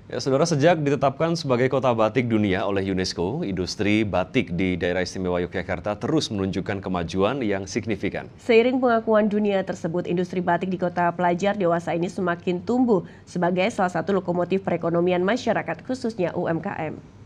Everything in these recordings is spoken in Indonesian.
Ya, saudara, sejak ditetapkan sebagai kota batik dunia oleh UNESCO, industri batik di daerah istimewa Yogyakarta terus menunjukkan kemajuan yang signifikan. Seiring pengakuan dunia tersebut, industri batik di kota pelajar dewasa ini semakin tumbuh sebagai salah satu lokomotif perekonomian masyarakat, khususnya UMKM.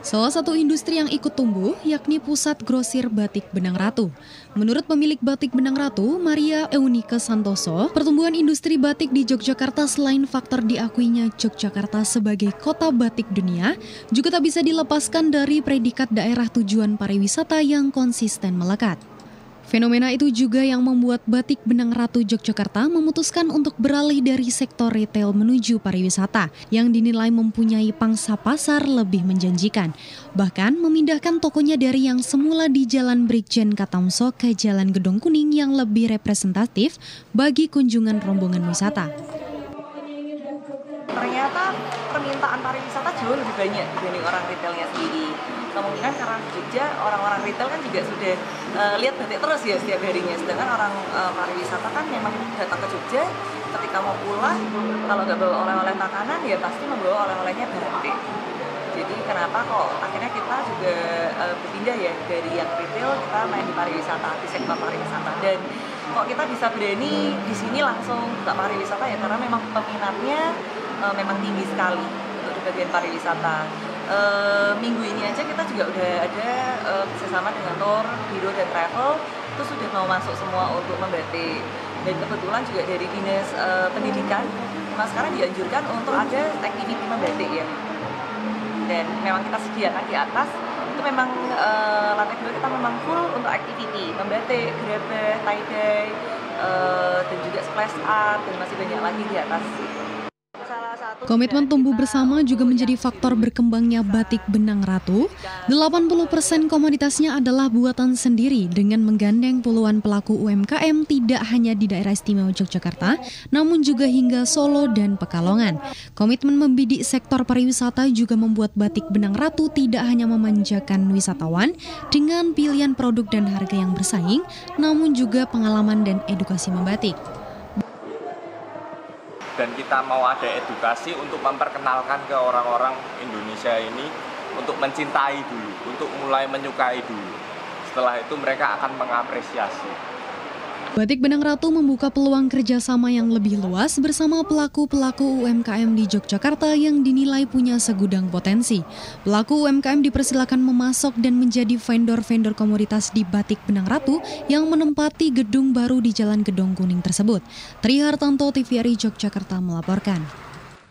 Salah satu industri yang ikut tumbuh yakni Pusat Grosir Batik Benang Ratu. Menurut pemilik Batik Benang Ratu, Maria Eunike Santoso, pertumbuhan industri batik di Yogyakarta selain faktor diakuinya Yogyakarta sebagai kota batik dunia, juga tak bisa dilepaskan dari predikat daerah tujuan pariwisata yang konsisten melekat. Fenomena itu juga yang membuat Batik Benang Ratu Yogyakarta memutuskan untuk beralih dari sektor retail menuju pariwisata yang dinilai mempunyai pangsa pasar lebih menjanjikan. Bahkan memindahkan tokonya dari yang semula di Jalan Brigjen Katamso ke Jalan Gedong Kuning yang lebih representatif bagi kunjungan rombongan wisata. Ternyata permintaan pariwisata jauh lebih banyak dibanding orang retailnya sendiri. Kemungkinan karena Jogja, orang-orang retail kan juga sudah lihat batik terus ya setiap harinya. Sedangkan orang pariwisata kan memang datang ke Jogja, ketika mau pulang, kalau nggak bawa oleh-oleh makanan ya pasti membawa oleh-olehnya batik. Jadi kenapa kok akhirnya kita juga berpindah ya dari yang retail, kita main di pariwisata, di sektor pariwisata. Dan kok kita bisa berani di sini langsung buka pariwisata ya karena memang peminatnya memang tinggi sekali untuk di bagian pariwisata. Minggu ini aja kita juga udah ada bersama dengan tour, biro dan travel itu sudah mau masuk semua untuk membatik. Dan kebetulan juga dari dinas pendidikan, sekarang dianjurkan untuk ada activity membatik ya. Dan memang kita sediakan di atas itu memang lantai 2 kita memang full untuk activity membatik, gerabah, tie-dye, dan juga splash art dan masih banyak lagi di atas. Komitmen tumbuh bersama juga menjadi faktor berkembangnya Batik Benang Ratu. 80% komoditasnya adalah buatan sendiri dengan menggandeng puluhan pelaku UMKM tidak hanya di daerah istimewa Yogyakarta, namun juga hingga Solo dan Pekalongan. Komitmen membidik sektor pariwisata juga membuat Batik Benang Ratu tidak hanya memanjakan wisatawan dengan pilihan produk dan harga yang bersaing, namun juga pengalaman dan edukasi membatik. Dan kita mau ada edukasi untuk memperkenalkan ke orang-orang Indonesia ini untuk mencintai dulu, untuk mulai menyukai dulu. Setelah itu mereka akan mengapresiasi. Batik Benang Ratu membuka peluang kerjasama yang lebih luas bersama pelaku-pelaku UMKM di Yogyakarta yang dinilai punya segudang potensi. Pelaku UMKM dipersilakan memasok dan menjadi vendor-vendor komoditas di Batik Benang Ratu yang menempati gedung baru di Jalan Gedong Kuning tersebut. Tri Hartanto, TVRI Yogyakarta melaporkan.